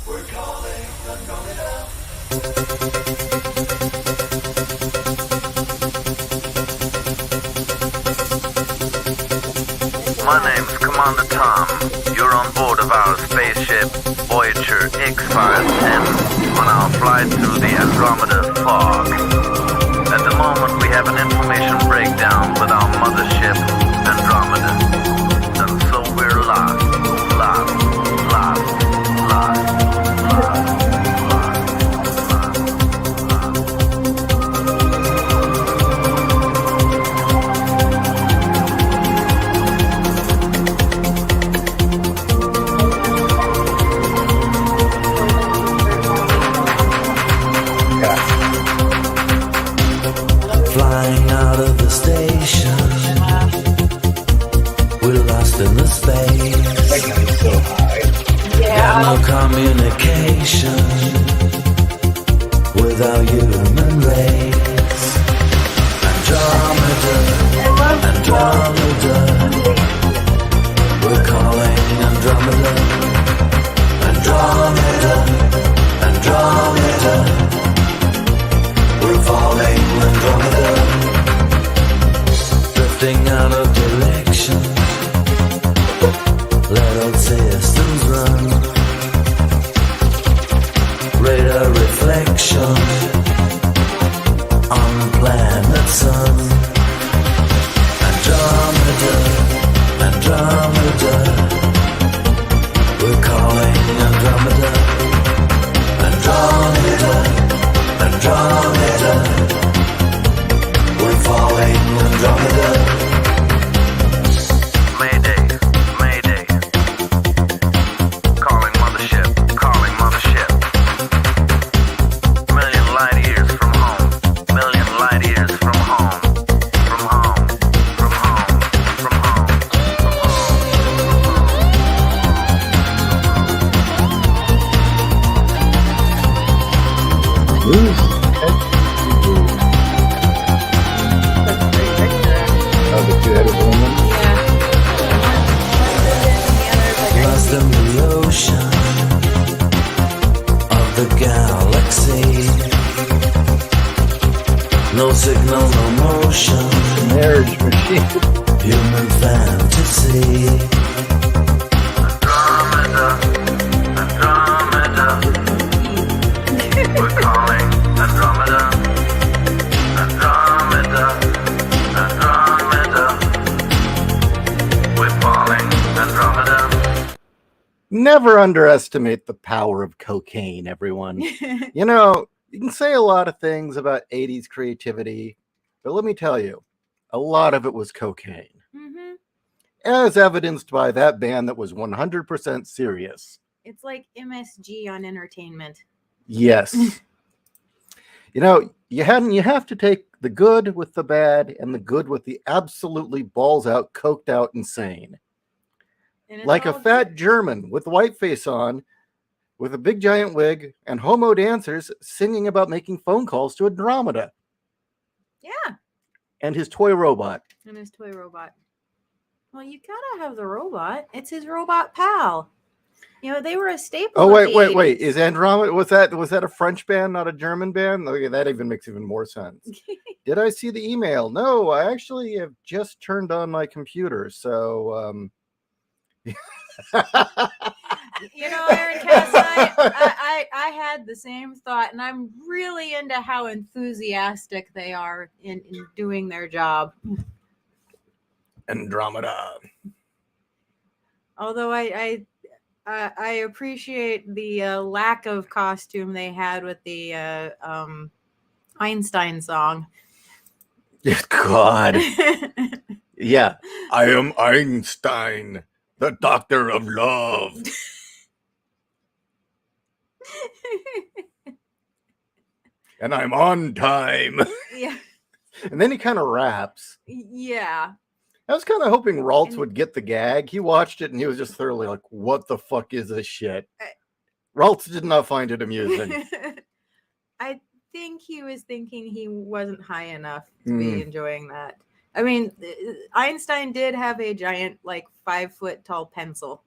We're calling Andromeda. My name's Commander Tom. You're on board of our spaceship Voyager X-510 on our flight through the Andromeda fog. At the moment, we have an information breakdown with our mothership, Andromeda. And so we're lost, lost, lost, lost, lost, Flying out of the station, we're lost in the space. So high. Got no communication with our human race. Andromeda, Andromeda, we're calling Andromeda. Andromeda, Andromeda, we're falling Andromeda. Drifting out of direction, let old systems run. Radar reflection on the planet Sun. Andromeda, Andromeda, we're calling Andromeda. Andromeda, Andromeda, we're falling Andromeda. Mayday, Mayday. Calling mothership, calling mothership. Million light years from home, million light years from home, from home, from home, from home, Oh, the two-headed woman. Lost in the ocean of the galaxy. No signal, no motion, Marriage machine. human fantasy. Andromeda, Andromeda. We're calling Andromeda, Andromeda, Andromeda. We're falling Andromeda. Never underestimate the power of cocaine, everyone. You know, you can say a lot of things about 80s creativity, but let me tell you, a lot of it was cocaine. Mm-hmm. As evidenced by that band that was 100% serious. It's like MSG on entertainment. Yes. You know, you have to take the good with the bad and the good with the absolutely balls out, coked out insane. And it's Like a all fat German with whiteface on, with a big giant wig, and homo dancers singing about making phone calls to Andromeda Yeah, and his toy robot. and his toy robot. Well, you gotta have the robot. It's his robot pal. You know, they were a staple. Oh of wait, the wait! 80s. Is Andromeda was that a French band, not a German band? Okay, that even makes even more sense. Did I see the email? No, I actually have just turned on my computer, so You know, Aaron Cass, I had the same thought, and I'm really into how enthusiastic they are in doing their job. Andromeda. Although I appreciate the lack of costume they had with the Einstein song. God. Yeah. I am Einstein, the doctor of love. And I'm on time. Yeah, And then he kind of raps. yeah. I was kind of hoping Raltz And- would get the gag. He watched it and he was just thoroughly like, what the fuck is this shit? I- Raltz did not find it amusing. I think he was thinking he wasn't high enough to be enjoying that. I mean, Einstein did have a giant, like 5 foot tall pencil.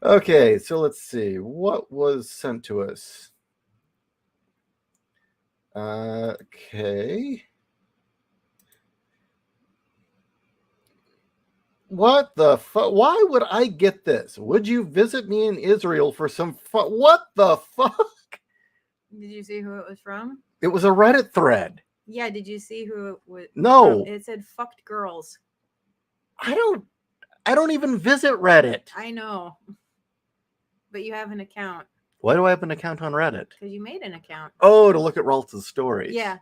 Okay, so let's see. What was sent to us? Okay. What the fuck? Why would I get this? Would you visit me in Israel for some fun? What the fuck? Did you see who it was from? It was a Reddit thread. Yeah, did you see who it was? No. From? It said "fucked girls." I don't even visit Reddit. I know, but you have an account Why do I have an account on Reddit? because you made an account. Oh, to look at Raltz's stories. Yeah,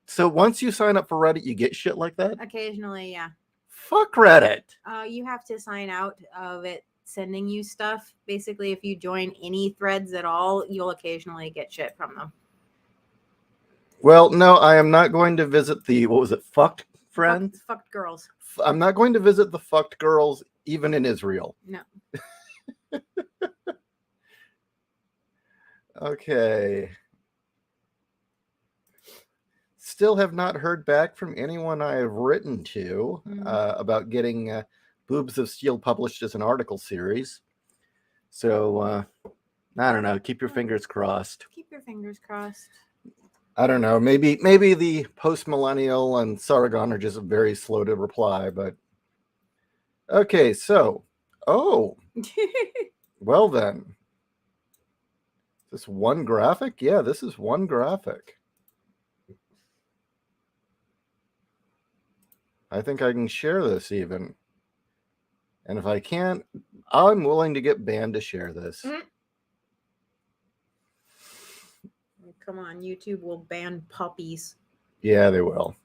So once you sign up for Reddit, you get shit like that? occasionally, yeah. Fuck Reddit. You have to sign out of it sending you stuff. Basically, if you join any threads at all, you'll occasionally get shit from them. Well, no, I am not going to visit the, what was it, fucked friends? Fucked girls. I'm not going to visit the fucked girls even in Israel. No. Okay. Still have not heard back from anyone I have written to about getting Boobs of Steel published as an article series. So, I don't know. Keep your fingers crossed. Keep your fingers crossed. I don't know. Maybe the post-millennial and Sargon are just very slow to reply, but okay, so well then. Is this one graphic? Yeah, this is one graphic. I think I can share this even. And if I can't, I'm willing to get banned to share this. Come on, YouTube will ban puppies. Yeah, they will.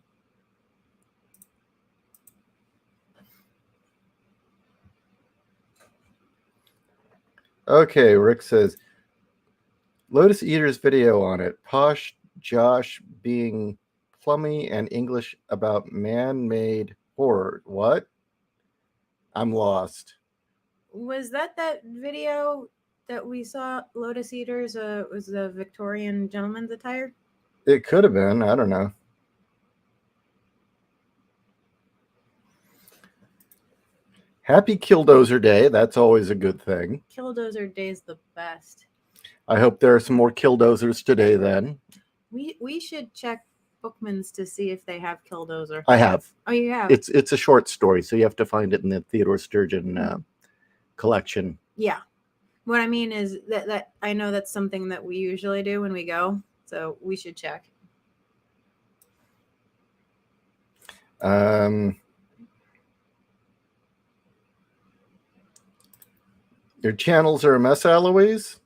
Okay, Rick says, Lotus Eater's video on it. Posh Josh being plummy and English about man-made horror. What? I'm lost. Was that video that we saw? Lotus Eaters was the Victorian gentleman's attire? It could have been. I don't know. Happy Killdozer Day. That's always a good thing. Killdozer Day's the best. I hope there are some more Killdozers today then. We should check Bookman's to see if they have Killdozer. I have. Oh, you have? It's a short story, so you have to find it in the Theodore Sturgeon collection. Yeah. What I mean is that I know that's something that we usually do when we go, so we should check. Your channels are a mess, Aloise.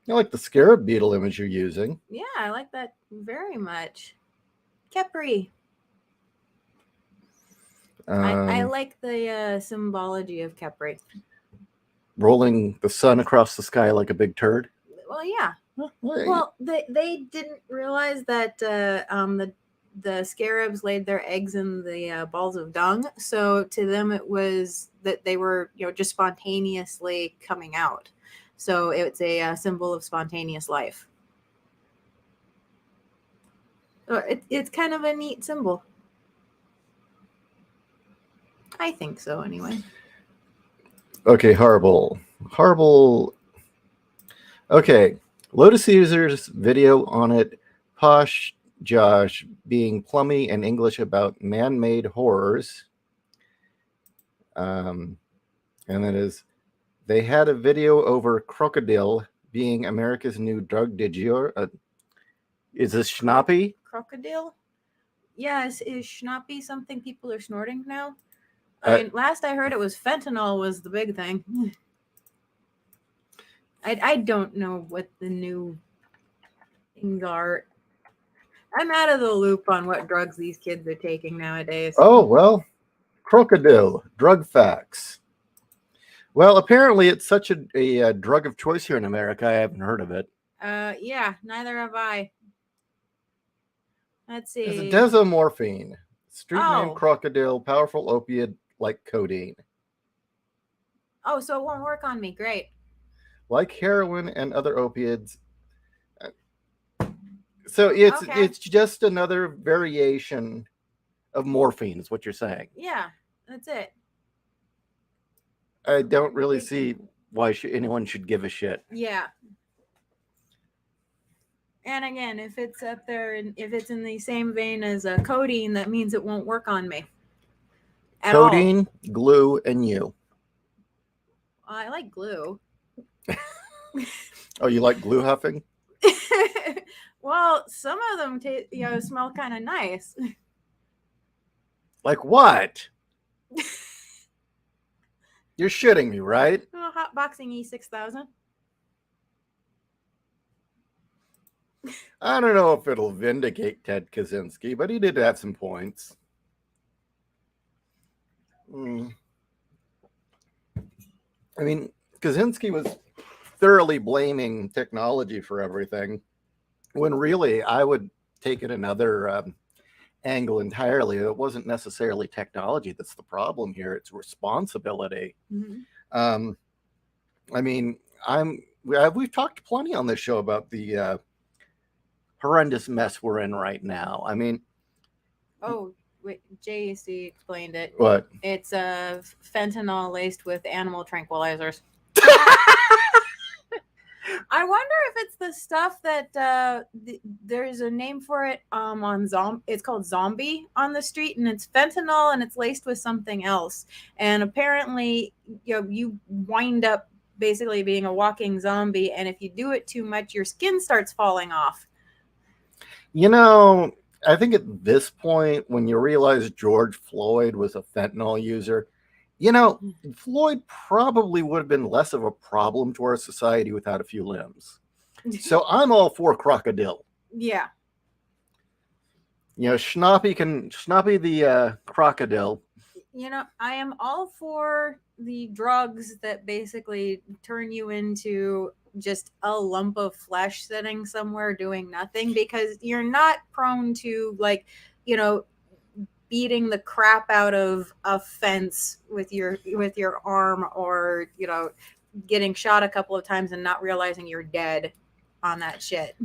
I like the scarab beetle image you're using. Yeah, I like that very much. Kepri. I like the symbology of Kepri. Rolling the sun across the sky like a big turd. Well, yeah. Well, Well, they didn't realize that the scarabs laid their eggs in the balls of dung. So to them, it was that they were just spontaneously coming out. So it's a symbol of spontaneous life. So it's kind of a neat symbol. I think so, anyway. Okay, horrible. Okay, Lotus User's video on it. Posh Josh being plummy and English about man-made horrors. And that is, they had a video over crocodile being America's new drug du jour. Is this schnappy? Crocodile? Yes, is schnappy something people are snorting now? I mean, last I heard it was fentanyl was the big thing. I don't know what the new things are. I'm out of the loop on what drugs these kids are taking nowadays. Oh, well, crocodile, drug facts. Well, apparently it's such a drug of choice here in America. I haven't heard of it. Yeah, neither have I. Let's see. It's desomorphine, street name crocodile, powerful opiate like codeine. Oh, so it won't work on me. Great. Like heroin and other opiates. So it's just another variation of morphine, is what you're saying. Yeah, that's it. I don't really see why anyone should give a shit. Yeah. And again, if it's up there and if it's in the same vein as codeine, that means it won't work on me at all. Codeine, glue, and you. I like glue. Oh, you like glue huffing? Well, some of them smell kind of nice. Like what? You're shitting me, right? Oh, hot boxing E6000. I don't know if it'll vindicate Ted Kaczynski, but he did have some points. I mean, Kaczynski was thoroughly blaming technology for everything, when really I would take it another angle entirely. It wasn't necessarily technology that's the problem here; it's responsibility. Mm-hmm. I mean, we've talked plenty on this show about the horrendous mess we're in right now. I mean, oh, wait, JC explained it. what? It's fentanyl laced with animal tranquilizers. I wonder if it's the stuff that there's a name for it on it's called zombie on the street, and it's fentanyl and it's laced with something else. And apparently, you wind up basically being a walking zombie, and if you do it too much, your skin starts falling off. I think at this point, when you realize George Floyd was a fentanyl user, Floyd probably would have been less of a problem to our society without a few limbs. So I'm all for crocodile. Yeah. Schnappy the crocodile. I am all for the drugs that basically turn you into just a lump of flesh sitting somewhere doing nothing, because you're not prone to beating the crap out of a fence with your arm, or getting shot a couple of times and not realizing you're dead on that shit.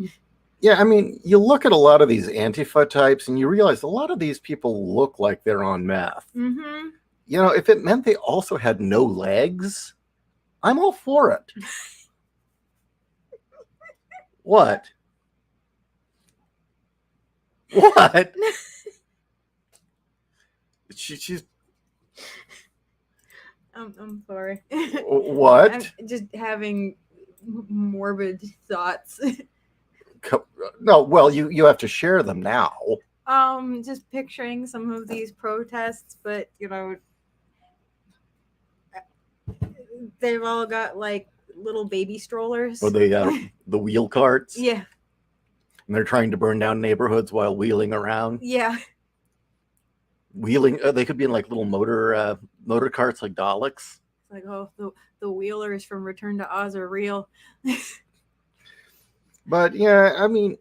Yeah, I mean, you look at a lot of these Antifa types and you realize a lot of these people look like they're on meth. Mm-hmm. If it meant they also had no legs, I'm all for it. What? What? She's. I'm sorry. What? I'm just having morbid thoughts. No, well, you have to share them now. Just picturing some of these protests, but they've all got like little baby strollers. Or the wheel carts. Yeah. And they're trying to burn down neighborhoods while wheeling around. Yeah. Wheeling, they could be in like little motor carts, like Daleks. It's like, oh, the wheelers from Return to Oz are real. But yeah, I mean,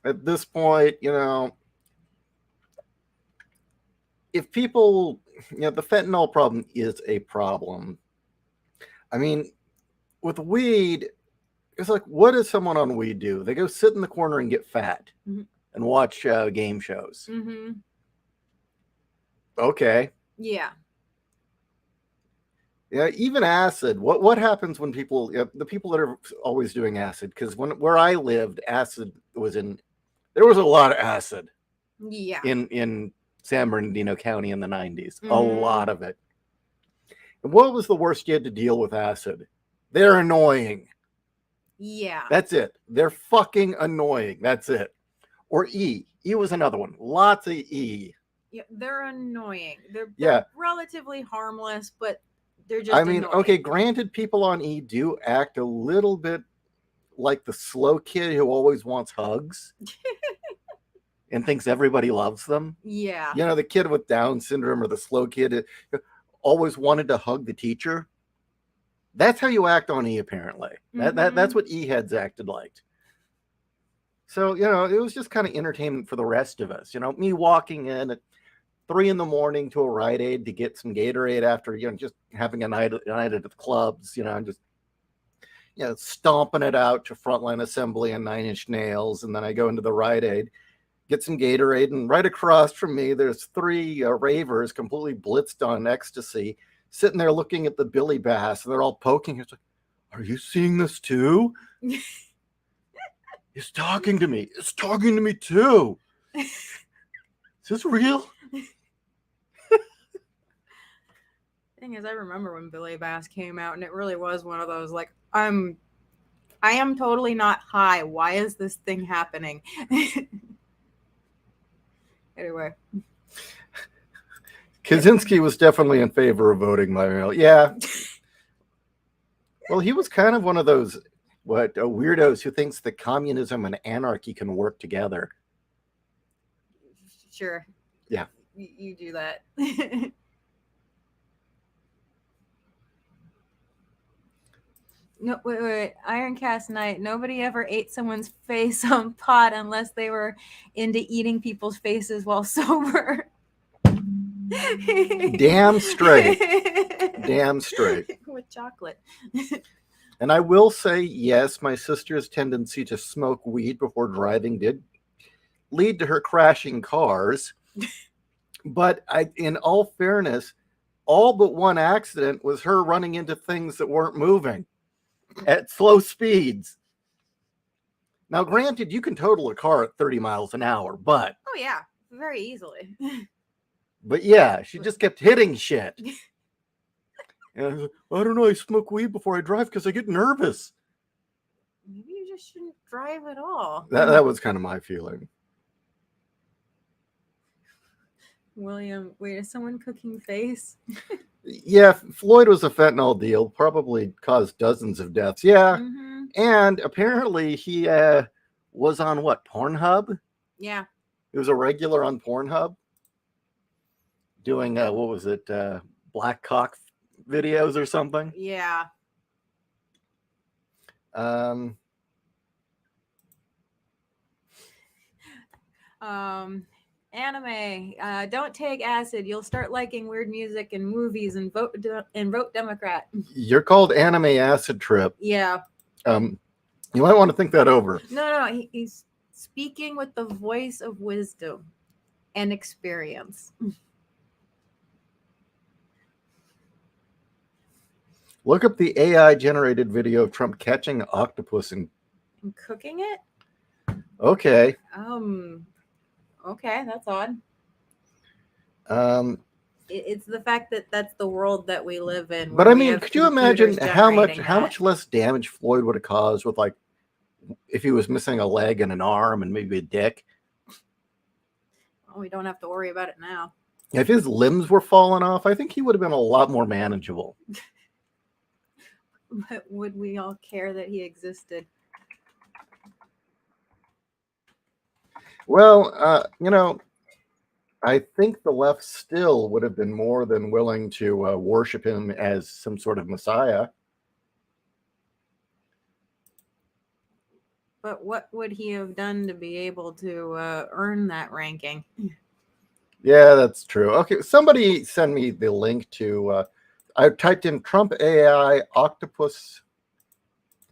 at this point, if people, the fentanyl problem is a problem. I mean, with weed, it's like, what does someone on weed do? They go sit in the corner and get fat. Mm-hmm. And watch game shows. Mm-hmm. Okay. Yeah. Yeah, even acid. What happens when people, the people that are always doing acid? Because where I lived, acid was there was a lot of acid. Yeah. In San Bernardino County in the 90s. Mm-hmm. A lot of it. And what was the worst you had to deal with acid? They're annoying. Yeah. That's it. They're fucking annoying. That's it. Or E. E was another one. Lots of E. Yeah, they're annoying. They're relatively harmless, but they're just annoying. Okay, granted, people on E do act a little bit like the slow kid who always wants hugs and thinks everybody loves them. Yeah. The kid with Down syndrome, or the slow kid who always wanted to hug the teacher. That's how you act on E, apparently. Mm-hmm. That's what E heads acted like. So, it was just kind of entertainment for the rest of us. Me walking in at 3 a.m. to a Rite Aid to get some Gatorade after, just having a night at the clubs, and just, stomping it out to Frontline Assembly and 9 Inch Nails. And then I go into the Rite Aid, get some Gatorade. And right across from me, there's 3 ravers completely blitzed on ecstasy, sitting there looking at the Billy Bass, and they're all poking. It's like, are you seeing this too? It's talking to me. It's talking to me too. Is this real? Thing is, I remember when Billy Bass came out, and it really was one of those like, I am totally not high. Why is this thing happening? Anyway. Kaczynski was definitely in favor of voting by mail. Yeah. Well, he was kind of one of those weirdos who thinks that communism and anarchy can work together. Sure. Yeah. You do that. No, wait. Ironcast Night. Nobody ever ate someone's face on pot unless they were into eating people's faces while sober. Damn straight. Damn straight. With chocolate. And I will say, yes, my sister's tendency to smoke weed before driving did lead to her crashing cars. But in all fairness, all but one accident was her running into things that weren't moving at slow speeds. Now, granted, you can total a car at 30 miles an hour, but... Oh, yeah. Very easily. But yeah, she just kept hitting shit. And I was like, I don't know, I smoke weed before I drive because I get nervous. Maybe you just shouldn't drive at all. That was kind of my feeling. William, wait, is someone cooking face? Yeah, Floyd was a fentanyl deal, probably caused dozens of deaths. Yeah, and apparently he was on what, Pornhub? Yeah. He was a regular on Pornhub doing, what was it, black cock videos or something? Yeah. Anime. Don't take acid. You'll start liking weird music and movies and vote Democrat. You're called Anime Acid Trip. Yeah. You might want to think that over. No. He's speaking with the voice of wisdom and experience. Look up the AI generated video of Trump catching an octopus and cooking it. Okay. Okay, that's odd. It's the fact that that's the world that we live in. But I mean, could you imagine how much less damage Floyd would have caused with, like, if he was missing a leg and an arm and maybe a dick? Well, we don't have to worry about it now. If his limbs were falling off, I think he would have been a lot more manageable. But would we all care that he existed? Well, I think the left still would have been more than willing to worship him as some sort of messiah. But what would he have done to be able to earn that ranking? Yeah, that's true. Okay, somebody send me the link to... I typed in Trump AI octopus.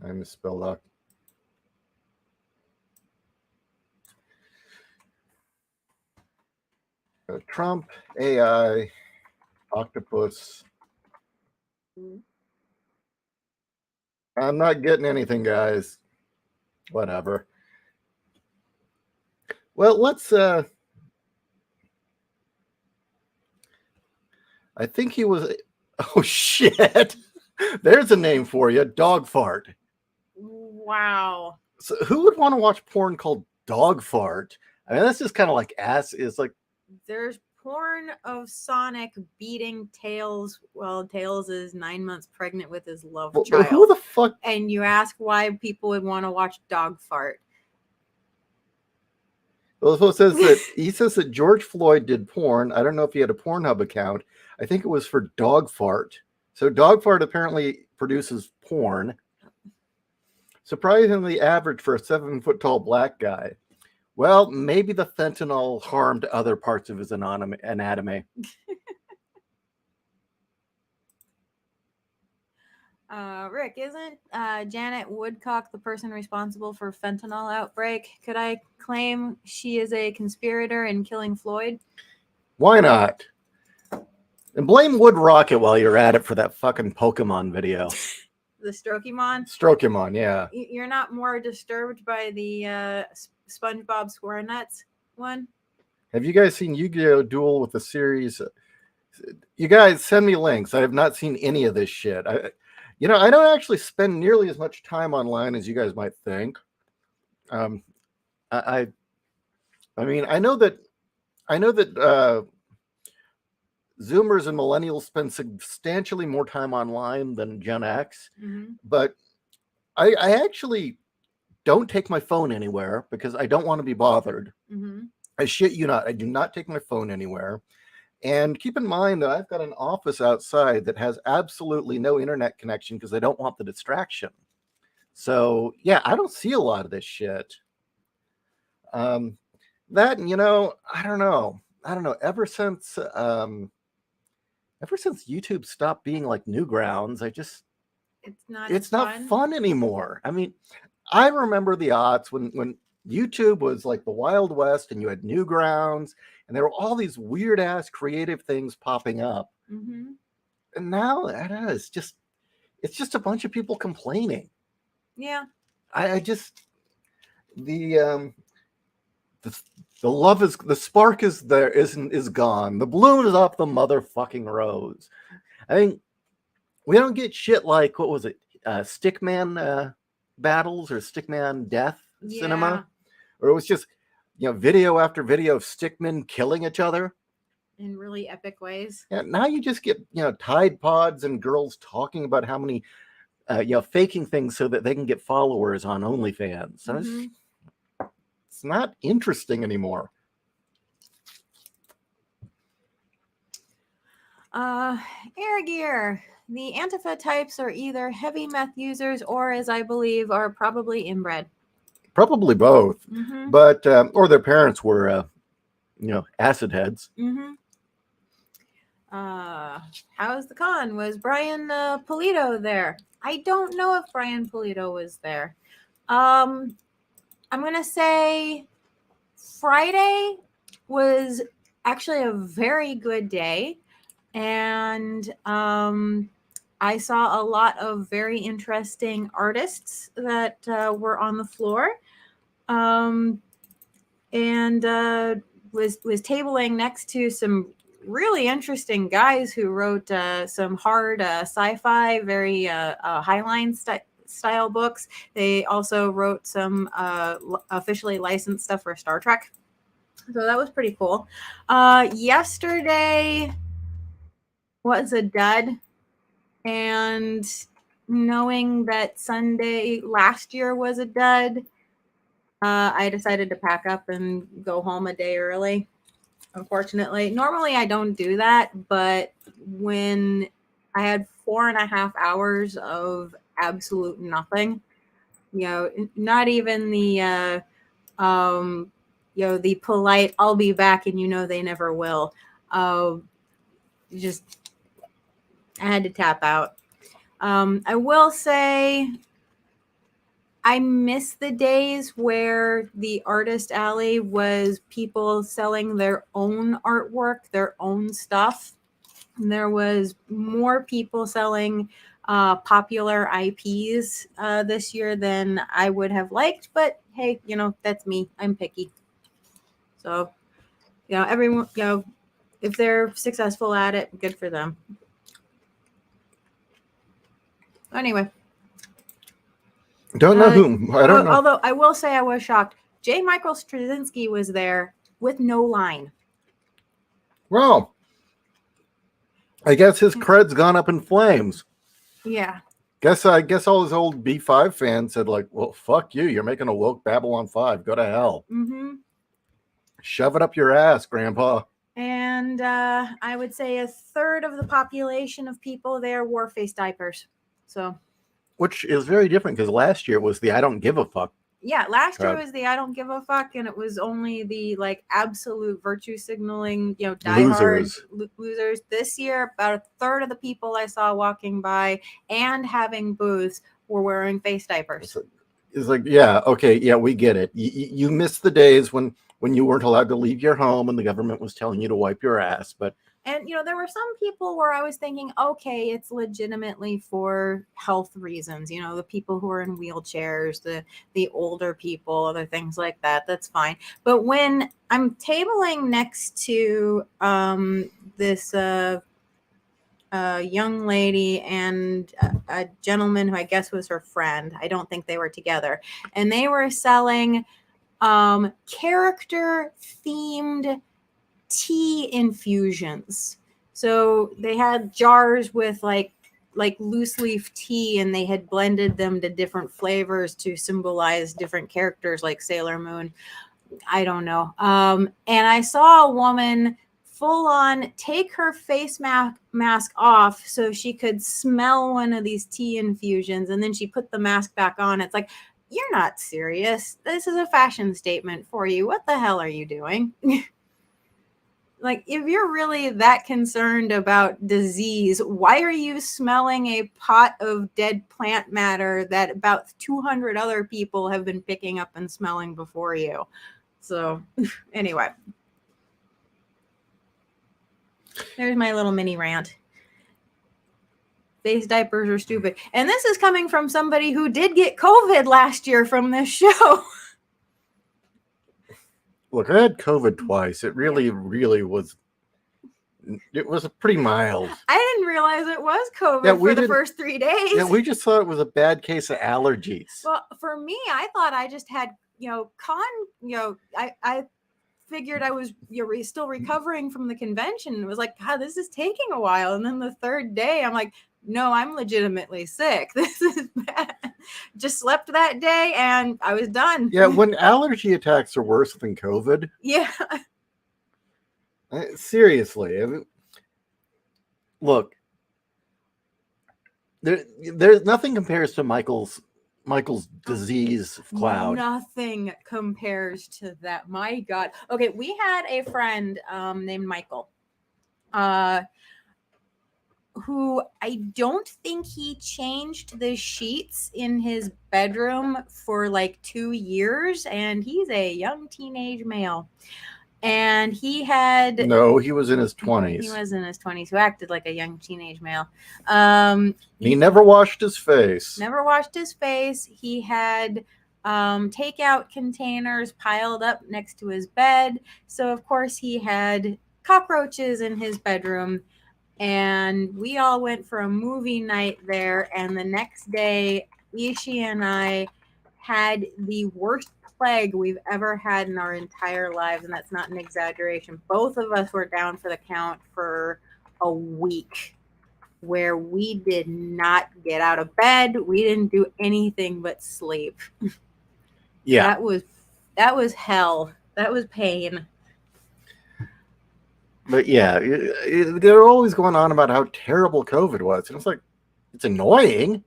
I misspelled octopus. Trump AI octopus. I'm not getting anything, guys. Whatever. Well, let's I think he was... Oh shit. There's a name for you. Dog fart. Wow. So who would want to watch porn called dog fart? I mean, that's just kind of like ass is like... There's porn of Sonic beating Tails while Tails is 9 months pregnant with his love child. Who the fuck? And you ask why people would want to watch dog fart. Well, it says that he says that George Floyd did porn. I don't know if he had a Pornhub account. I think it was for dog fart. So dog fart apparently produces porn. Surprisingly average for a 7-foot-tall black guy. Well, maybe the fentanyl harmed other parts of his anatomy. Rick, isn't Janet Woodcock the person responsible for fentanyl outbreak? Could I claim she is a conspirator in killing Floyd? Why not? And blame Wood Rocket while you're at it for that fucking Pokemon video. The Strokemon. Strokemon, yeah. You're not more disturbed by the SpongeBob SquareNuts one? Have you guys seen Yu-Gi-Oh! Duel with the series? You guys send me links. I have not seen any of this shit. I don't actually spend nearly as much time online as you guys might think. I mean, I know that Zoomers and millennials spend substantially more time online than Gen X, but I actually don't take my phone anywhere because I don't want to be bothered. I shit you not. I do not take my phone anywhere. And keep in mind that I've got an office outside that has absolutely no internet connection because I don't want the distraction. So yeah, I don't see a lot of this shit. That, and I don't know. Ever since YouTube stopped being like Newgrounds, it's not fun anymore. I mean, I remember the odds when YouTube was like the Wild West and you had Newgrounds and there were all these weird ass creative things popping up. And now I don't know, it's just a bunch of people complaining. Yeah. The love is, the spark is there, is gone. The bloom is off the motherfucking rose. I mean, we don't get shit like, what was it, Stickman battles or Stickman death cinema, or it was just video after video of stickmen killing each other in really epic ways. Yeah, now you just get Tide Pods and girls talking about how many faking things so that they can get followers on OnlyFans. So it's not interesting anymore. Air Gear. The Antifa types are either heavy meth users or, as I believe, are probably inbred. Probably both, but or their parents were, acid heads. How's the con? Was Brian Polito there? I don't know if Brian Polito was there. I'm gonna say Friday was actually a very good day, and I saw a lot of very interesting artists that were on the floor, and was tabling next to some really interesting guys who wrote some hard sci-fi, very highline style books. They also wrote some officially licensed stuff for Star Trek. So that was pretty cool. Yesterday was a dud. And knowing that Sunday last year was a dud, I decided to pack up and go home a day early. Unfortunately, normally I don't do that, but when I had 4.5 hours of absolute nothing, not even the the polite "I'll be back" and they never will. Just I had to tap out. I will say I miss the days where the artist alley was people selling their own artwork, their own stuff. And there was more people selling popular IPs this year than I would have liked. But hey, that's me. I'm picky. So, everyone, if they're successful at it, good for them. Anyway. Don't know whom. I don't know. Although I will say I was shocked. J. Michael Straczynski was there with no line. Well, I guess his cred's gone up in flames. Yeah. I guess all his old B5 fans said, like, well, fuck you. You're making a woke Babylon 5. Go to hell. Shove it up your ass, Grandpa. And I would say a third of the population of people there wore face diapers. So, which is very different because last year was the I don't give a fuck. Yeah, last year was the I don't give a fuck, and it was only the absolute virtue signaling, diehard losers. This year, about a third of the people I saw walking by and having booths were wearing face diapers. It's like, yeah, okay, yeah, we get it. You missed the days when you weren't allowed to leave your home and the government was telling you to wipe your ass, but And there were some people where I was thinking, okay, it's legitimately for health reasons. The people who are in wheelchairs, the older people, other things like that. That's fine. But when I'm tabling next to this young lady and a gentleman who I guess was her friend, I don't think they were together, and they were selling character themed tea infusions. So they had jars with like loose leaf tea, and they had blended them to different flavors to symbolize different characters like Sailor Moon. I don't know. And I saw a woman full on take her face mask off so she could smell one of these tea infusions, and then she put the mask back on. It's like, you're not serious. This is a fashion statement for you. What the hell are you doing? Like, if you're really that concerned about disease, why are you smelling a pot of dead plant matter that about 200 other people have been picking up and smelling before you? So, anyway, there's my little mini rant. Face diapers are stupid. And this is coming from somebody who did get COVID last year from this show. Look, I had COVID twice. It really was. It was pretty mild. I didn't realize it was COVID Yeah, for the first 3 days. Yeah, we just thought it was a bad case of allergies. Well, for me, I thought I just had, I figured I was still recovering from the convention. It was like, God, this is taking a while. And then the third day, I'm like, no, I'm legitimately sick. This is bad. Just slept that day and I was done. Yeah, when allergy attacks are worse than COVID. Yeah. Seriously. I mean, look, there's nothing compares to Michael's disease cloud. Nothing compares to that. My God. Okay, we had a friend named Michael, who I don't think he changed the sheets in his bedroom for like 2 years, and he's a young teenage male. And he had No, he was in his 20s. He was in his 20s, who acted like a young teenage male. He never washed his face. Never washed his face. He had takeout containers piled up next to his bed. So, of course, he had cockroaches in his bedroom. And we all went for a movie night there. And the next day, Ishi and I had the worst plague we've ever had in our entire lives. And that's not an exaggeration. Both of us were down for the count for a week, where we did not get out of bed. We didn't do anything but sleep. Yeah. That was hell. That was pain. But yeah, they're always going on about how terrible COVID was. And it's like, it's annoying.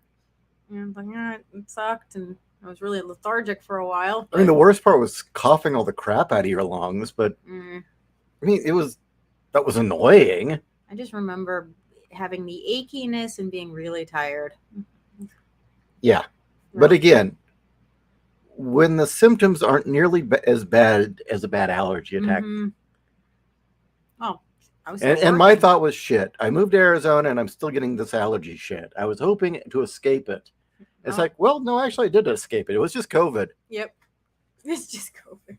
And I'm like, it sucked. And I was really lethargic for a while. I mean, the worst part was coughing all the crap out of your lungs. But I mean, that was annoying. I just remember having the achiness and being really tired. Yeah. But again, when the symptoms aren't nearly as bad as a bad allergy attack. Mm-hmm. Oh, I was and my thought was, shit, I moved to Arizona and I'm still getting this allergy shit. I was hoping to escape it. It's like, well, no, actually I did escape it. It was just COVID. Yep. It's just COVID.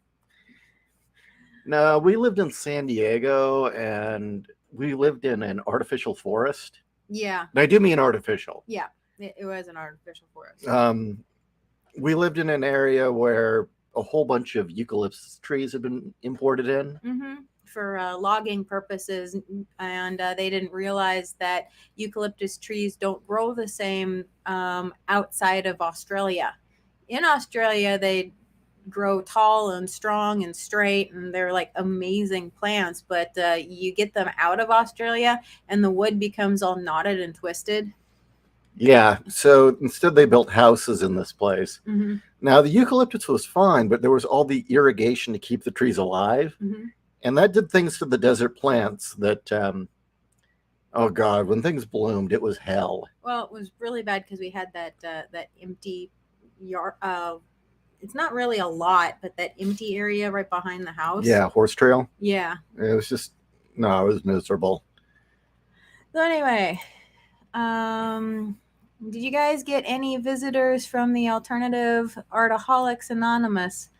No, we lived in San Diego and we lived in an artificial forest. Yeah. And I do mean artificial. Yeah, it was an artificial forest. We lived in an area where a whole bunch of eucalyptus trees had been imported in. Mm-hmm. For logging purposes, and they didn't realize that eucalyptus trees don't grow the same outside of Australia. In Australia, they grow tall and strong and straight, and they're like amazing plants, but you get them out of Australia and the wood becomes all knotted and twisted. Yeah, so instead they built houses in this place. Mm-hmm. Now the eucalyptus was fine, but there was all the irrigation to keep the trees alive. Mm-hmm. And that did things to the desert plants that, oh God, when things bloomed, it was hell. Well, it was really bad because we had that empty yard. It's not really a lot, but that empty area right behind the house. Yeah, horse trail. Yeah. It was just, No, it was miserable. So anyway, did you guys get any visitors from the Alternative Artaholics Anonymous?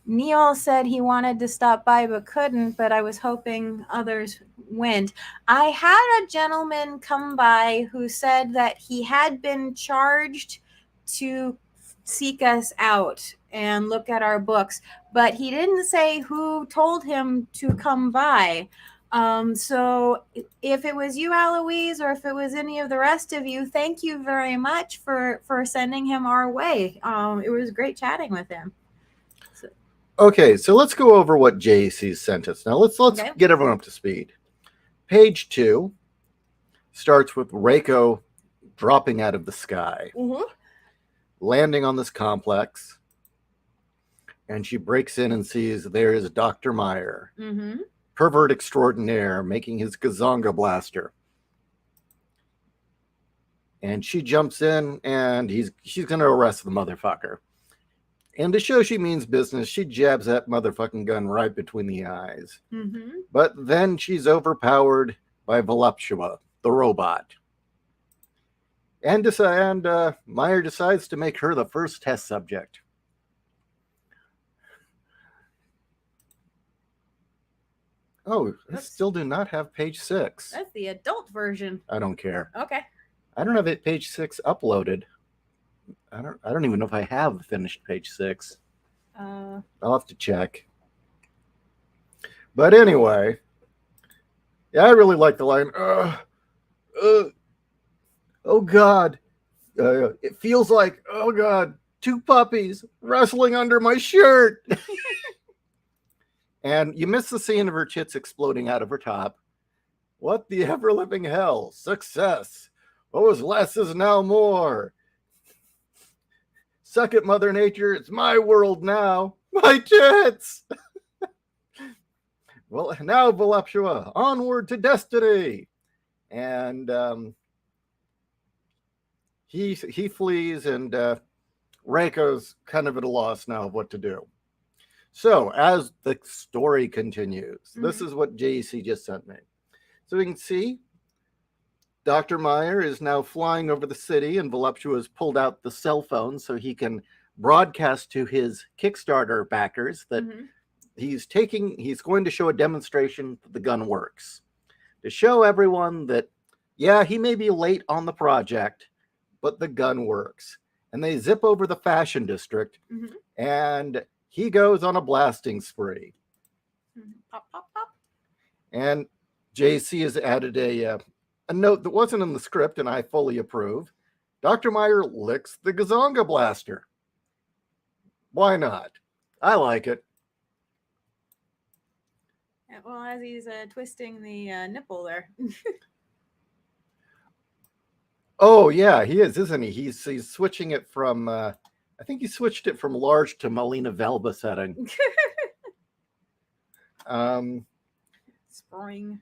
Neil said he wanted to stop by but couldn't, but I was hoping others went. I had a gentleman come by who said that he had been charged to seek us out and look at our books, but he didn't say who told him to come by. So if it was you, Eloise, or if it was any of the rest of you, thank you very much for sending him our way. It was great chatting with him. Okay, so let's go over what JC sent us. Now let's Okay. get everyone up to speed. Page 2 starts with Reiko dropping out of the sky, landing on this complex, and she breaks in and sees there is Dr. Meyer, pervert extraordinaire, making his Gazonga blaster. And she jumps in, and she's going to arrest the motherfucker. And to show she means business, she jabs that motherfucking gun right between the eyes. But then she's overpowered by Voluptua, the robot. And Meyer decides to make her the first test subject. Oh, I still do not have page 6. That's the adult version. I don't care. Okay. I don't have it page 6 uploaded. I don't even know if I have finished page 6. I'll have to check. But anyway, yeah, I really like the line. Oh God, it feels like, oh God, 2 puppies wrestling under my shirt. And you miss the scene of her tits exploding out of her top. What the ever living hell? Success. What was less is now more. Suck it, Mother Nature. It's my world now. My tits. Well, now, Voluptua, onward to destiny. And he flees, and Reiko's kind of at a loss now of what to do. So, as the story continues, this is what JC just sent me. So we can see Dr. Meyer is now flying over the city, and Voluptua has pulled out the cell phone so he can broadcast to his Kickstarter backers that he's going to show a demonstration that the gun works. To show everyone that, yeah, he may be late on the project, but the gun works. And they zip over the fashion district, and he goes on a blasting spree. Pop, pop, pop. And JC has added a note that wasn't in the script, and I fully approve. Dr. Meyer licks the Gazonga blaster. Why not? I like it. Well, as he's twisting the nipple there. Oh, yeah, he is, isn't he? He's switching it from, I think he switched it from large to Melina Velba setting. Spring.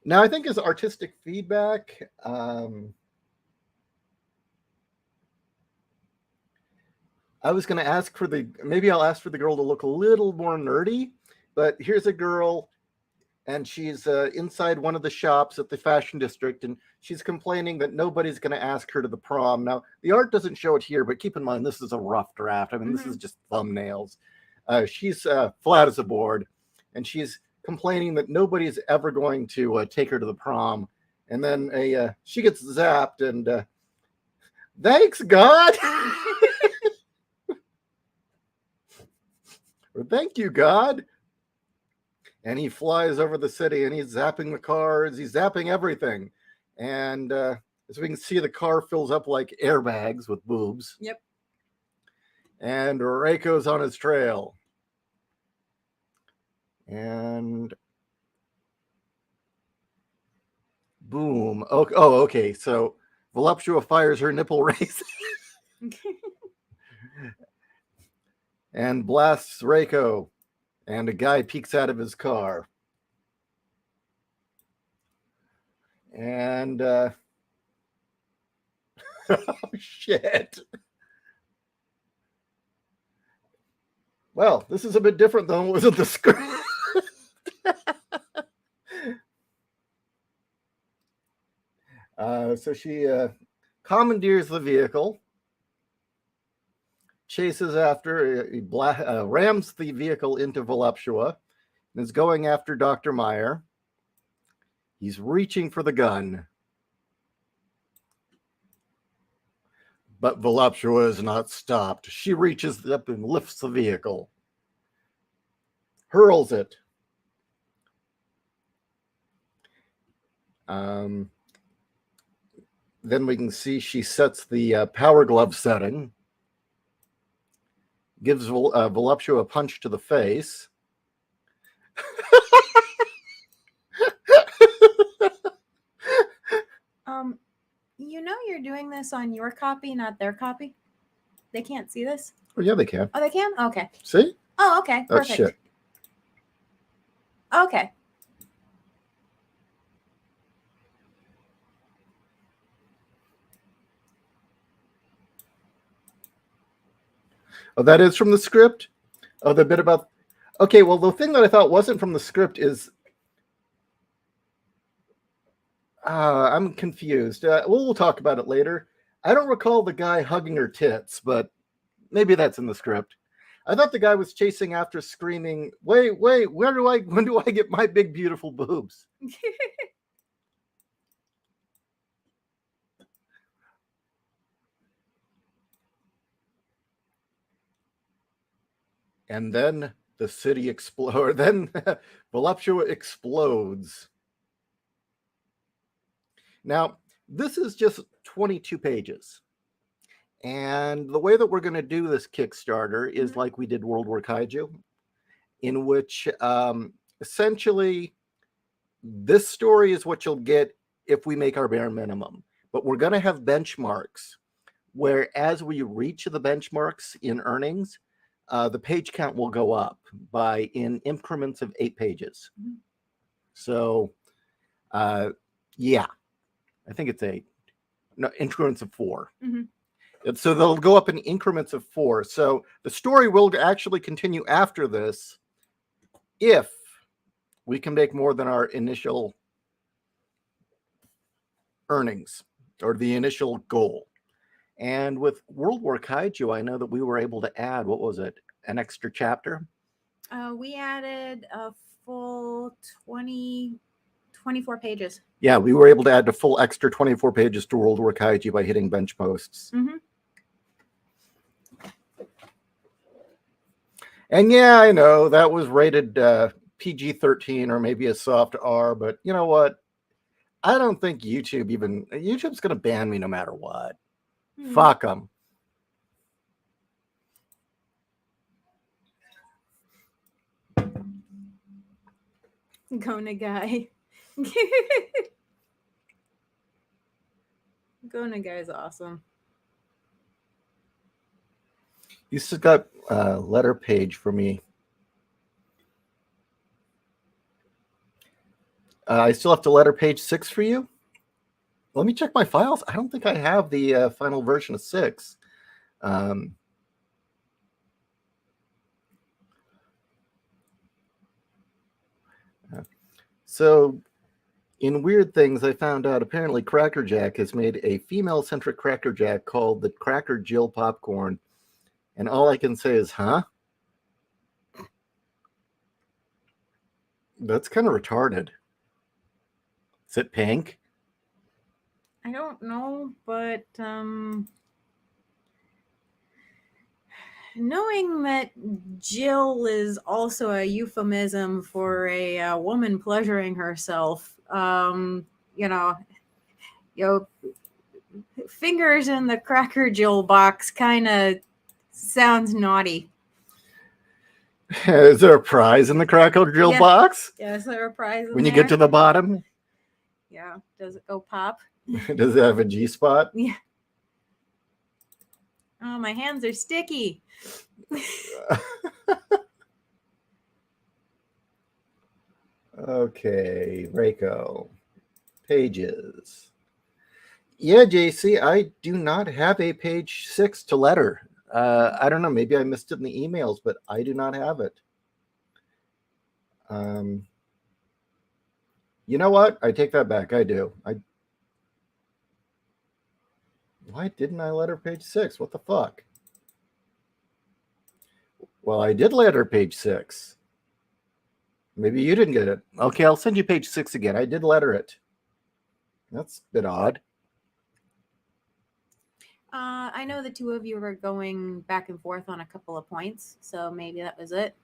Now, I think his artistic feedback, I was going to ask maybe I'll ask for the girl to look a little more nerdy, but here's a girl, and she's inside one of the shops at the fashion district, and she's complaining that nobody's going to ask her to the prom. Now, the art doesn't show it here, but keep in mind, this is a rough draft. I mean, this is just thumbnails. She's flat as a board, and she's complaining that nobody's ever going to take her to the prom. And then she gets zapped, and thanks, God. Or thank you, God. And he flies over the city, and he's zapping the cars. He's zapping everything. And as we can see, the car fills up like airbags with boobs. Yep. And Reiko's on his trail. And boom. Oh, okay. So Voluptua fires her nipple race and blasts Reiko, and a guy peeks out of his car. And oh shit. Well, this is a bit different than what was in the script. So she commandeers the vehicle, chases after, rams the vehicle into Voluptua, and is going after Dr. Meyer. He's reaching for the gun. But Voluptua is not stopped. She reaches up and lifts the vehicle, hurls it. Then we can see she sets the power glove setting, gives Voluptua a punch to the face. You know you're doing this on your copy, not their copy? They can't see this? Oh, yeah, they can. Oh, they can? Okay. See? Oh, okay. Oh, Perfect. shit. Okay. Oh, that is from the script? Oh, the bit about... Okay, well, the thing that I thought wasn't from the script is... I'm confused. We'll talk about it later. I don't recall the guy hugging her tits, but maybe that's in the script. I thought the guy was chasing after, screaming, wait, when do I get my big, beautiful boobs? And then the city explodes. Then Voluptua explodes. Now, this is just 22 pages. And the way that we're going to do this Kickstarter is like we did World War Kaiju, in which essentially this story is what you'll get if we make our bare minimum. But we're going to have benchmarks where as we reach the benchmarks in earnings, the page count will go up in increments of 8 pages. So, yeah, I think it's 8. No, increments of 4. And so they'll go up in increments of 4. So the story will actually continue after this if we can make more than our initial earnings or the initial goal. And with World War Kaiju, I know that we were able to add, what was it, an extra chapter? We added a full 24 pages. Yeah, we were able to add a full extra 24 pages to World War Kaiju by hitting bench posts. And yeah, I know that was rated PG-13 or maybe a soft R, but you know what? I don't think YouTube's going to ban me no matter what. Fuck them. Go Nagai. Go Nagai is awesome. You still got a letter page for me. I still have to letter page 6 for you. Let me check my files. I don't think I have the final version of 6. So, in Weird Things, I found out apparently Cracker Jack has made a female-centric Cracker Jack called the Cracker Jill Popcorn. And all I can say is, huh? That's kind of retarded. Is it pink? I don't know, but knowing that Jill is also a euphemism for a woman pleasuring herself, fingers in the Cracker Jill box kind of sounds naughty. Is there a prize in the Cracker Jill box? Yeah, is there a prize in When you there? get to the bottom? Yeah. Does it go pop? Does it have a G spot? Yeah. Oh, my hands are sticky. Okay, Reiko. Pages. Yeah, JC, I do not have a page 6 to letter. I don't know. Maybe I missed it in the emails, but I do not have it. You know what? I take that back. I do. Why didn't I let her page 6? What the fuck? Well, I did let her page 6. Maybe you didn't get it. Okay, I'll send you page 6 again. I did letter it. That's a bit odd. I know the two of you were going back and forth on a couple of points, so maybe that was it.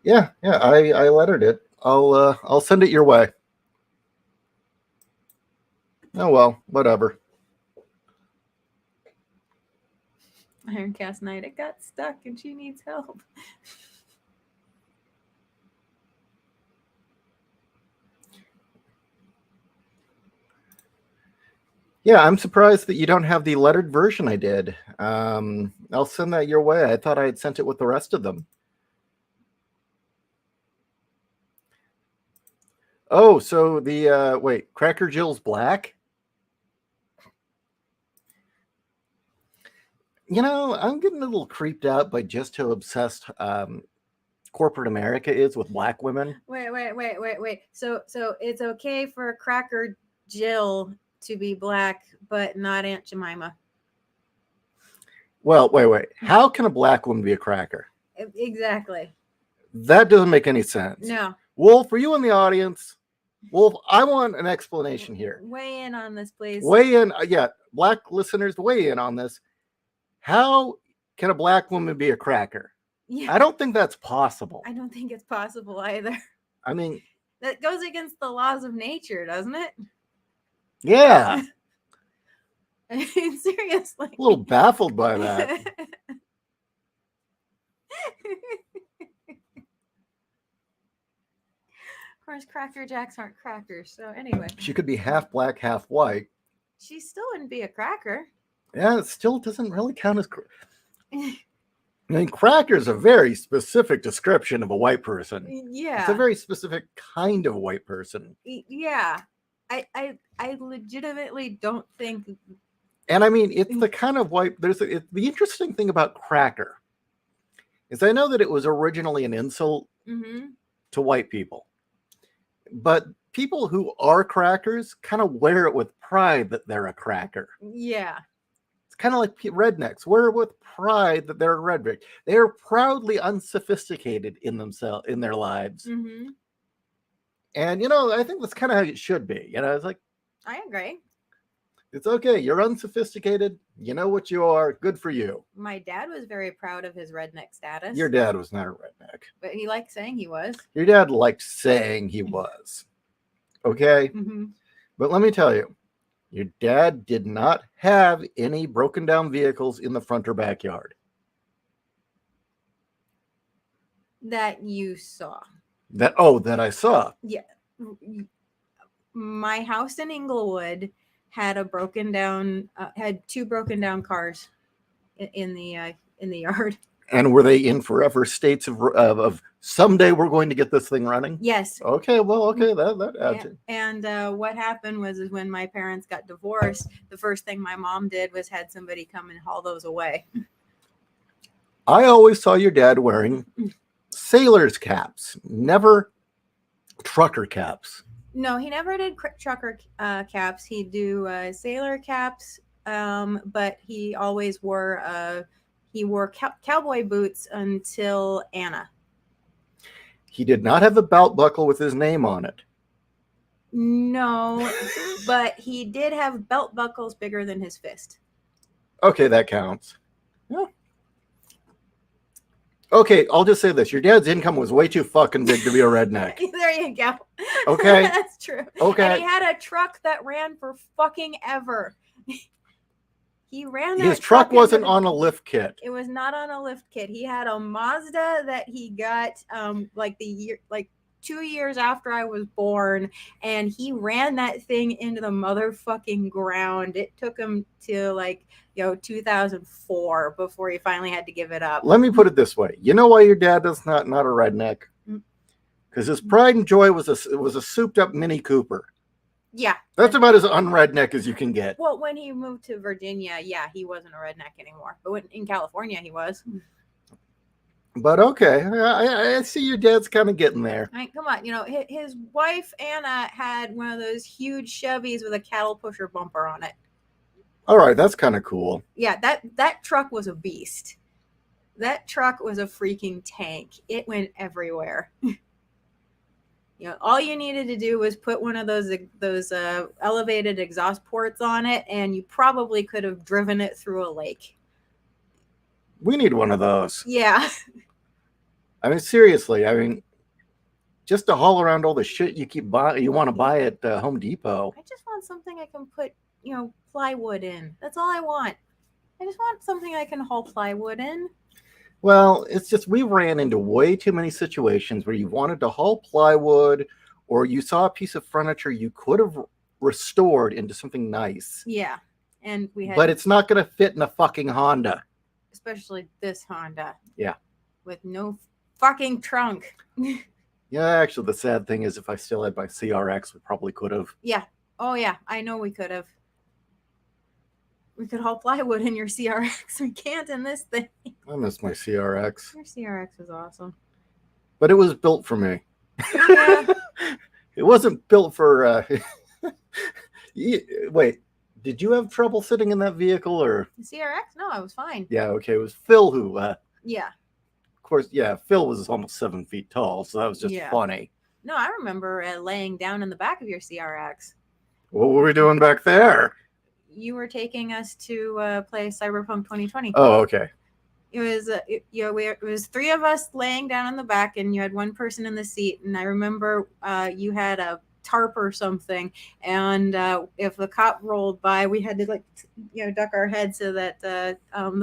Yeah, I lettered it. I'll send it your way. Oh well, whatever. Ironcast Knight, it got stuck and she needs help. Yeah, I'm surprised that you don't have the lettered version I did. I'll send that your way. I thought I had sent it with the rest of them. Oh, so the wait, Cracker Jill's black? You know, I'm getting a little creeped out by just how obsessed corporate America is with black women. Wait. So it's okay for Cracker Jill to be black, but not Aunt Jemima. Well, wait. How can a black woman be a cracker? Exactly. That doesn't make any sense. No. Wolf, for you in the audience, Wolf, I want an explanation here. Weigh in on this, please. Weigh in. Yeah, black listeners, weigh in on this. How can a black woman be a cracker? Yeah. I don't think that's possible. I don't think it's possible either. I mean, that goes against the laws of nature, doesn't it? Yeah. I mean, seriously. A little baffled by that. Of course, Cracker Jacks aren't crackers. So anyway. She could be half black, half white. She still wouldn't be a cracker. Yeah, it still doesn't really count as... I mean, cracker is a very specific description of a white person. Yeah. It's a very specific kind of white person. Yeah. I legitimately don't think... And I mean, it's the kind of white... The interesting thing about cracker is I know that it was originally an insult to white people. But people who are crackers kind of wear it with pride that they're a cracker. Yeah. It's kind of like rednecks wear it with pride that they're a redneck. They are proudly unsophisticated in themselves, in their lives. And, you know, I think that's kind of how it should be. You know, it's like... I agree. It's okay. You're unsophisticated. You know what you are. Good for you. My dad was very proud of his redneck status. Your dad was not a redneck. But he liked saying he was. Your dad liked saying he was. Okay? But let me tell you, your dad did not have any broken down vehicles in the front or backyard. That you saw. That I saw. Yeah. My house in Inglewood had had two broken down cars in the yard. And were they in forever states of someday we're going to get this thing running? Yes. Okay, well, okay, that adds it. And what happened was when my parents got divorced, the first thing my mom did was had somebody come and haul those away. I always saw your dad wearing sailor's caps, never trucker caps. No, he never did trucker caps. He'd do sailor caps, but he always wore cowboy boots until Anna. He did not have a belt buckle with his name on it. No, but he did have belt buckles bigger than his fist. Okay, that counts. Yeah. Okay, I'll just say this. Your dad's income was way too fucking big to be a redneck. There you go. Okay. That's true. Okay. And he had a truck that ran for fucking ever. He ran that His truck wasn't on a lift kit. It was not on a lift kit. He had a Mazda that he got 2 years after I was born, and he ran that thing into the motherfucking ground. It took him to 2004 before he finally had to give it up. Let me put it this way. You know why your dad is not a redneck? Because his pride and joy was a souped up Mini Cooper. Yeah. That's about as unredneck as you can get. Well, when he moved to Virginia, yeah, he wasn't a redneck anymore. But in California, he was. But okay, I see your dad's kind of getting there. I mean, come on, his wife Anna had one of those huge Chevys with a cattle pusher bumper on it. All right, that's kind of cool. Yeah, that truck was a beast. That truck was a freaking tank. It went everywhere. All you needed to do was put one of those elevated exhaust ports on it, and you probably could have driven it through a lake. We need one of those. Yeah. I mean, seriously. I mean, just to haul around all the shit you want to buy at Home Depot. I just want something I can put, plywood in. That's all I want. I just want something I can haul plywood in. Well, it's just we ran into way too many situations where you wanted to haul plywood, or you saw a piece of furniture you could have restored into something nice. Yeah, and we had. But it's not going to fit in a fucking Honda. Especially this Honda. Yeah. With no fucking trunk. Yeah, actually, the sad thing is, if I still had my CRX, we probably could have. Yeah. Oh yeah, I know we could have. We could haul plywood in your CRX. We can't in this thing. I miss my CRX. Your CRX is awesome. But it was built for me. Yeah. It wasn't built for. Wait, did you have trouble sitting in that vehicle, or? The CRX? No, I was fine. Yeah, okay. It was Phil who. Yeah. Of course, yeah. Phil was almost 7 feet tall, so that was just funny. No, I remember laying down in the back of your CRX. What were we doing back there? You were taking us to play Cyberpunk 2020. Oh, okay. It was it was three of us laying down in the back, and you had one person in the seat. And I remember you had a tarp or something, and if the cop rolled by, we had to duck our head so that the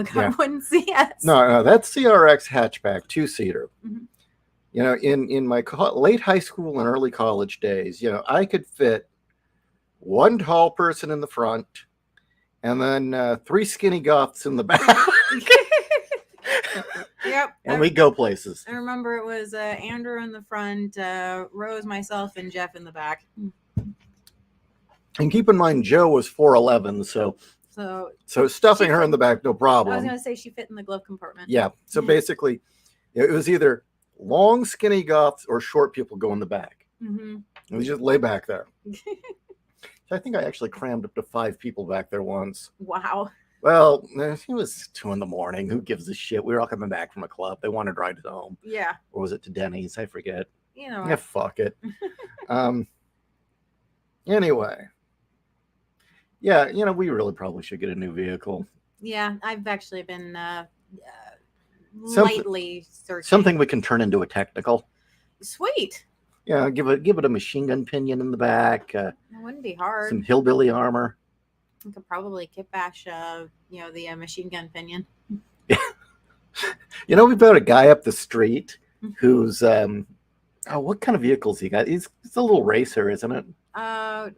cop wouldn't see us. No, that's CRX hatchback 2-seater. Mm-hmm. In my late high school and early college days, I could fit one tall person in the front, and then 3 skinny goths in the back. Yep. And we go places. I remember it was Andrew in the front, Rose, myself, and Jeff in the back. And keep in mind, Joe was 4'11", so stuffing her in the back, no problem. I was going to say she fit in the glove compartment. Yeah. So basically, it was either long, skinny goths or short people go in the back. Mm-hmm. And we just lay back there. So I think I actually crammed up to 5 people back there once. Wow. Well, it was 2 a.m. Who gives a shit? We were all coming back from a club. They wanted to ride us home. Yeah. Or was it to Denny's? I forget. Yeah, fuck it. Anyway. Yeah, we really probably should get a new vehicle. Yeah, I've actually been lightly searching. Something we can turn into a technical. Sweet. Yeah, give it a machine gun pinion in the back. It wouldn't be hard. Some hillbilly armor. You could probably kit bash, the machine gun pinion. We've got a guy up the street who's what kind of vehicles he got? He's a little racer, isn't it? The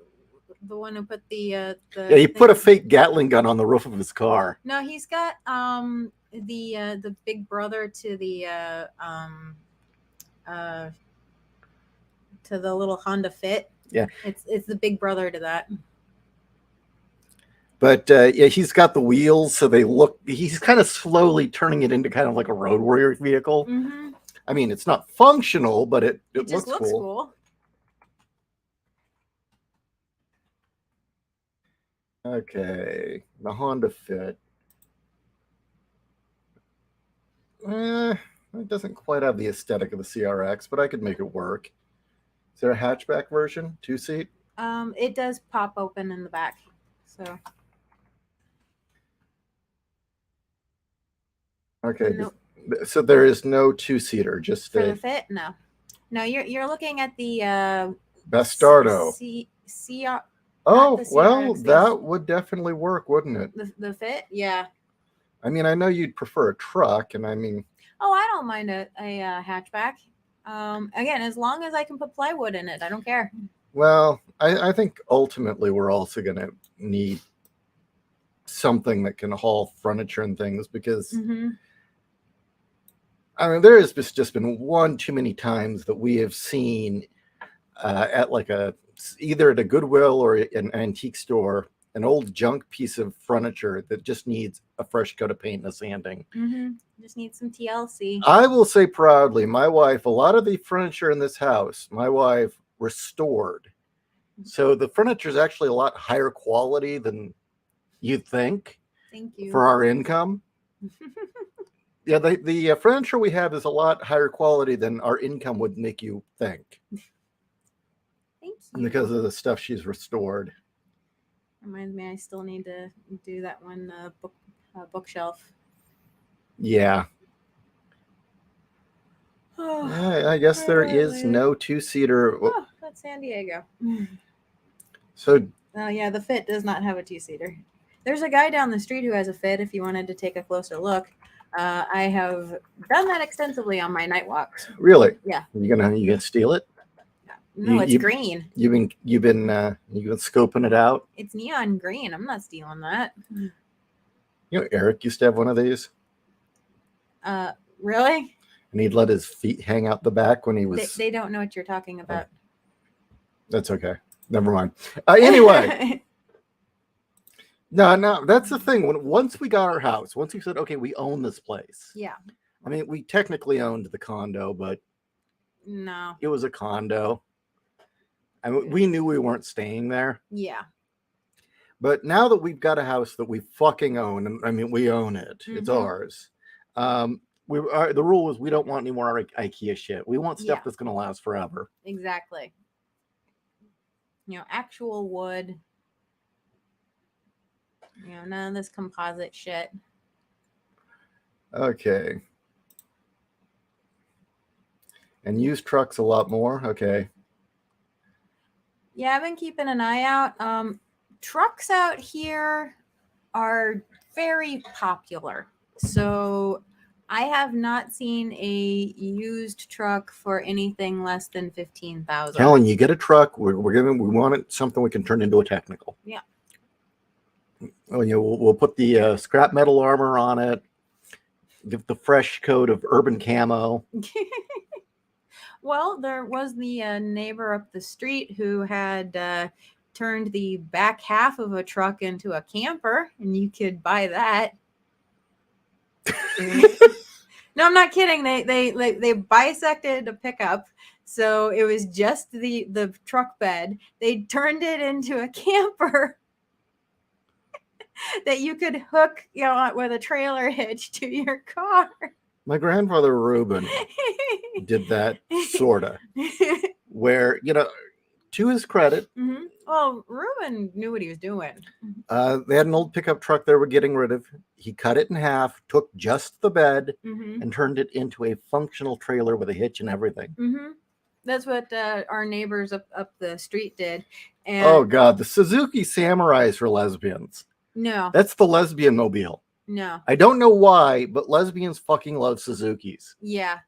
one who put the he put a fake Gatling gun on the roof of his car. No, he's got the big brother to the little Honda Fit. Yeah, it's the big brother to that. But he's got the wheels, so he's kind of slowly turning it into kind of like a road warrior vehicle. Mm-hmm. I mean, it's not functional, but it just looks cool. Okay, the Honda Fit. It doesn't quite have the aesthetic of the CRX, but I could make it work. Is there a hatchback version, 2-seat? It does pop open in the back, so. Okay, nope. So there is no 2-seater, just for the Fit. No, you're looking at the Bastardo. Oh, well, CRX, that would definitely work, wouldn't it? The Fit, yeah. I mean, I know you'd prefer a truck, and I mean. Oh, I don't mind a hatchback. Again, as long as I can put plywood in it, I don't care. Well, I think ultimately we're also going to need something that can haul furniture and things because. Mm-hmm. I mean, there has just been one too many times that we have seen at like a either at a Goodwill or an antique store, an old junk piece of furniture that just needs a fresh coat of paint and a sanding. Just need some TLC. I will say proudly, my wife, a lot of the furniture in this house, my wife restored. So the furniture is actually a lot higher quality than you'd think. Thank you. For our income. Yeah, the furniture we have is a lot higher quality than our income would make you think. Thank you. Because of the stuff she's restored. Reminds me, I still need to do that one bookshelf. Yeah. I guess there is no two-seater. Oh, that's San Diego. So. Oh yeah, the Fit does not have a two-seater. There's a guy down the street who has a Fit. If you wanted to take a closer look, I have done that extensively on my night walks. Really? Yeah. You gonna steal it? No, it's green. You've been scoping it out. It's neon green. I'm not stealing that. You know, Eric used to have one of these. Really? And he'd let his feet hang out the back when he was. They don't know what you're talking about. That's okay. Never mind. Anyway. No, that's the thing. Once we got our house, once we said, okay, we own this place. Yeah. I mean, we technically owned the condo, but no, it was a condo. I mean, we knew we weren't staying there. Yeah. But now that we've got a house that we fucking own, and I mean, we own it. It's ours. The rule was we don't want any more IKEA shit. We want stuff that's going to last forever. Exactly. You know, actual wood. You know, none of this composite shit. Okay. And used trucks a lot more. Okay. Yeah, I've been keeping an eye out. Trucks out here are very popular. So I have not seen a used truck for anything less than $15,000. Helen, you get a truck. We want it something we can turn into a technical. Yeah. Oh, you know, we'll put the scrap metal armor on it. Give the fresh coat of urban camo. Well, there was the neighbor up the street who had turned the back half of a truck into a camper, and you could buy that. No, I'm not kidding. They bisected a pickup, so it was just the truck bed. They turned it into a camper that you could hook, you know, with a trailer hitch to your car. My grandfather Reuben did that sorta, where, you know, to his credit, well, Reuben knew what he was doing. They had an old pickup truck they were getting rid of. He cut it in half, took just the bed, and turned it into a functional trailer with a hitch and everything. That's what our neighbors up the street did. And oh God, the Suzuki Samurais for lesbians. No, That's the lesbian mobile. no. I don't know why, but lesbians fucking love Suzukis. Yeah,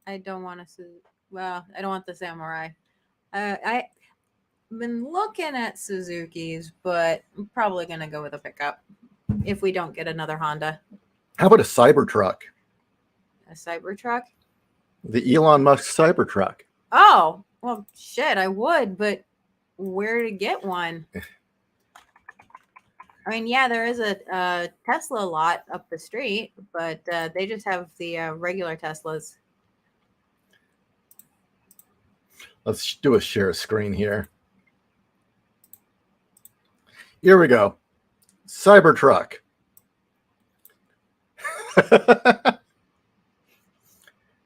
I don't want to. Well, I don't want the Samurai. I've been looking at Suzukis, but I'm probably gonna go with a pickup if we don't get another Honda. How about a Cybertruck? A Cybertruck? The Elon Musk Cybertruck. Oh, well, shit, I would, but where to get one? I mean, yeah, there is a Tesla lot up the street, but they just have the regular Teslas. Let's do a share screen here. Here we go. Cybertruck.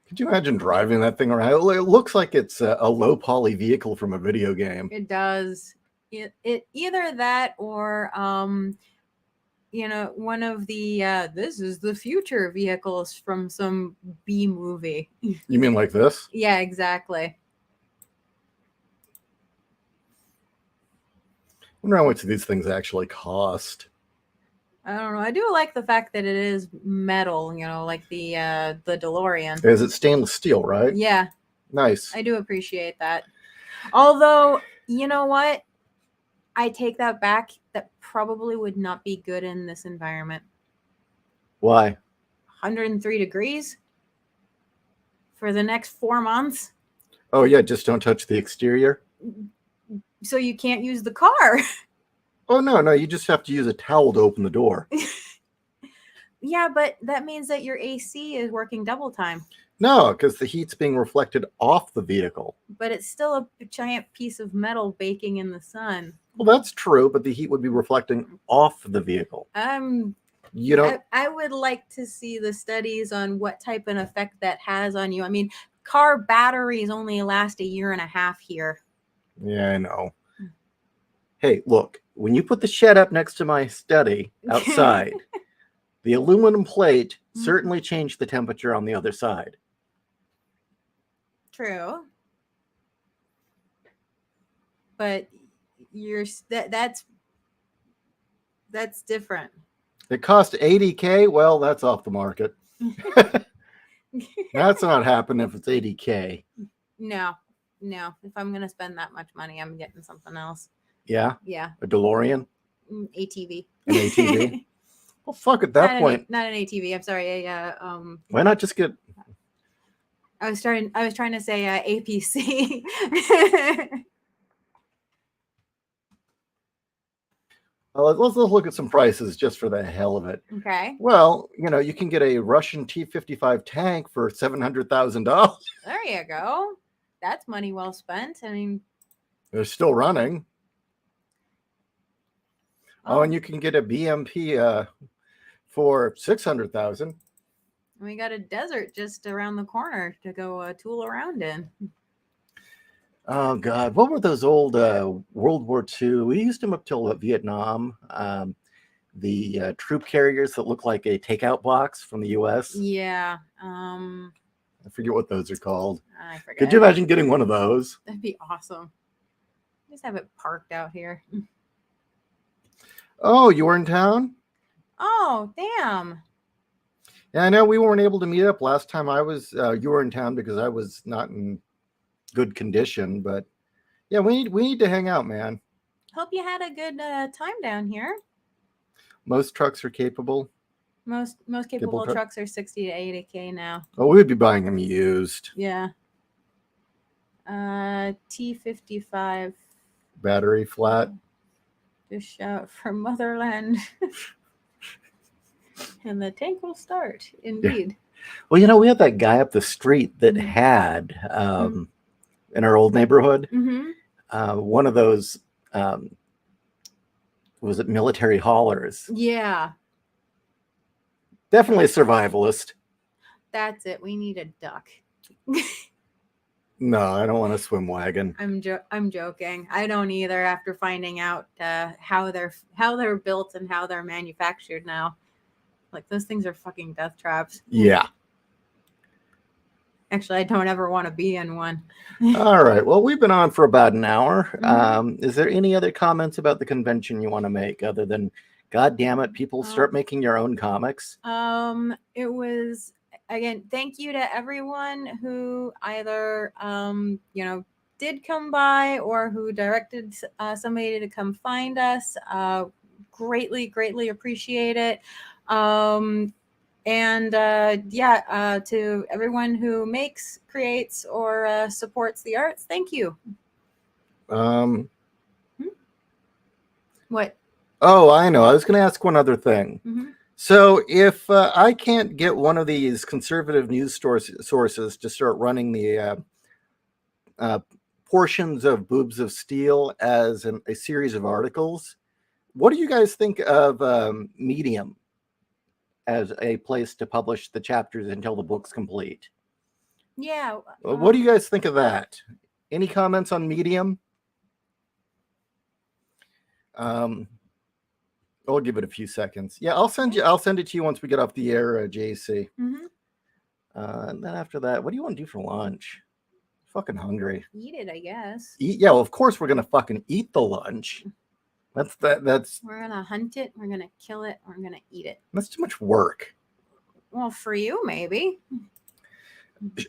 Could you imagine driving that thing around? It looks like it's a low poly vehicle from a video game. It does. It either that or you know, one of the this is the future vehicles from some B movie. You mean like this? Yeah, exactly. I wonder how much these things actually cost. I don't know. I do like the fact that it is metal, you know, like the DeLorean. Is it stainless steel, right? Yeah. Nice. I do appreciate that. Although, you know what? I take that back. That probably would not be good in this environment. Why? 103 degrees for the next 4 months. Oh, yeah, just don't touch the exterior? So you can't use the car. Oh, no, you just have to use a towel to open the door. Yeah, but that means that your AC is working double time. No, because the heat's being reflected off the vehicle. But it's still a giant piece of metal baking in the sun. Well, that's true, but the heat would be reflecting off the vehicle. You don't. I would like to see the studies on what type of effect that has on you. I mean, car batteries only last a year and a half here. Yeah, I know. Hey, look, when you put the shed up next to my study outside, the aluminum plate certainly changed the temperature on the other side. True. But that's different. It cost $80K. Well, that's off the market. That's not happening if it's $80K. No. If I'm gonna spend that much money, I'm getting something else. Yeah. Yeah. A DeLorean. ATV. An ATV. Well, fuck. At that point, not an ATV. I'm sorry. why not just get? I was trying to say APC. Well, let's look at some prices just for the hell of it. Okay. Well, you can get a Russian T-55 tank for $700,000. There you go. That's money well spent. I mean, They're still running. Oh, and you can get a BMP for $600,000. we got a desert just around the corner to go tool around in. Oh God, what were those old World War II? We used them up till Vietnam. The troop carriers that look like a takeout box from the U.S. Yeah. I forget what those are called. I forget. Could you imagine getting one of those? That'd be awesome. Just have it parked out here. Oh, you were in town? Oh, damn. Yeah, I know we weren't able to meet up last time I was. You were in town because I was not in good condition, but yeah, we need to hang out, man. Hope you had a good time down here. Most trucks are capable. Most capable trucks are 60 to 80K now. Oh, we'd be buying them used. Yeah. T55. Battery flat. Just shout for motherland. And the tank will start, indeed. Yeah. Well, we had that guy up the street that had in our old neighborhood, one of those, was it military haulers? Yeah. Definitely a survivalist. That's it. We need a duck. No, I don't want a swim wagon. I'm joking. I don't either. After finding out how they're built and how they're manufactured now, like those things are fucking death traps. Yeah. Actually, I don't ever want to be in one. All right. Well, we've been on for about an hour. Is there any other comments about the convention you want to make other than, God damn it, people start making your own comics? It was, again, thank you to everyone who either, did come by or who directed somebody to come find us. Greatly, greatly appreciate it. To everyone who makes, creates, or supports the arts, thank you. What? Oh, I know. I was going to ask one other thing. So if I can't get one of these conservative news sources to start running the portions of Boobs of Steel as a series of articles, what do you guys think of Medium as a place to publish the chapters until the book's complete? Yeah. What do you guys think of that? Any comments on Medium? I'll give it a few seconds. Yeah, I'll send it to you once we get off the air, JC. And then after that, what do you want to do for lunch? Fucking hungry. Eat it, I guess. Yeah, well, of course we're gonna fucking eat the lunch. That's We're gonna hunt it. We're gonna kill it. We're gonna eat it. That's too much work. Well, for you, maybe.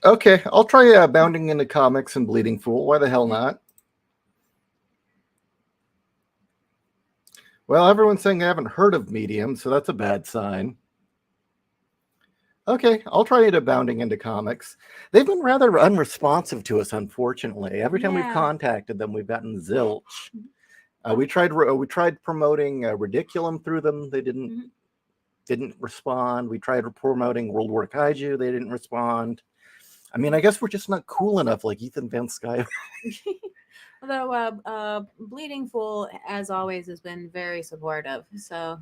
Okay, I'll try bounding into comics and Bleeding Fool. Why the hell not? Well, everyone's saying I haven't heard of Medium, so that's a bad sign. Okay, I'll try it abounding into comics. They've been rather unresponsive to us, unfortunately. Every time we've Yeah. contacted them, we've gotten zilch. We tried promoting Ridiculum through them. They didn't respond. We tried promoting World War Kaiju. They didn't respond. I mean, I guess we're just not cool enough like Ethan Van Sky. Although Bleeding Fool, as always, has been very supportive. So,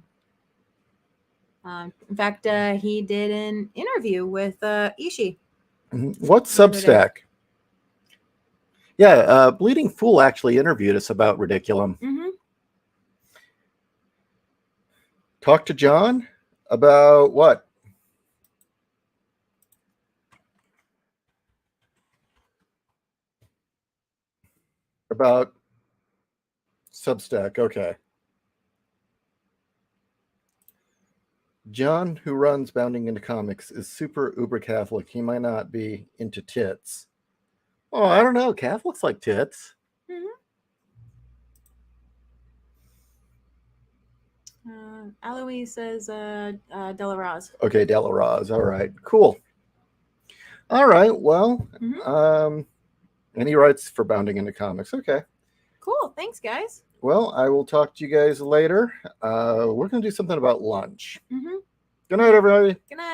in fact, he did an interview with Ishii. What's The other day. Substack? Yeah, Bleeding Fool actually interviewed us about Ridiculum. Mm-hmm. Talk to John about what? About Substack. Okay. John, who runs Bounding into Comics, is super uber Catholic. He might not be into tits. Oh, I don't know. Catholics like tits. Aloise says Della Raz. Okay, Della Raz. All right, cool. All right, well, and he writes for Bounding into Comics. Okay. Cool. Thanks, guys. Well, I will talk to you guys later. We're going to do something about lunch. Mm-hmm. Good night, everybody. Good night.